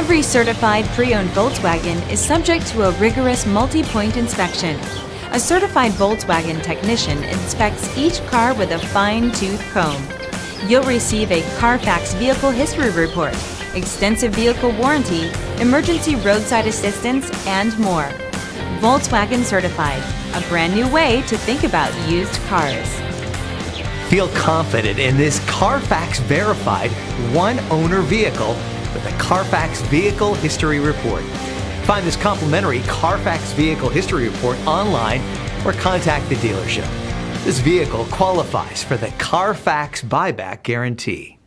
Every certified pre-owned Volkswagen is subject to a rigorous multi-point inspection. A certified Volkswagen technician inspects each car with a fine-tooth comb. You'll receive a CARFAX vehicle history report, extensive vehicle warranty, emergency roadside assistance, and more. Volkswagen Certified, a brand new way to think about used cars. Feel confident in this CARFAX verified one-owner vehicle with a CARFAX Vehicle History Report. Find this complimentary CARFAX Vehicle History Report online or contact the dealership. This vehicle qualifies for the CARFAX buyback guarantee.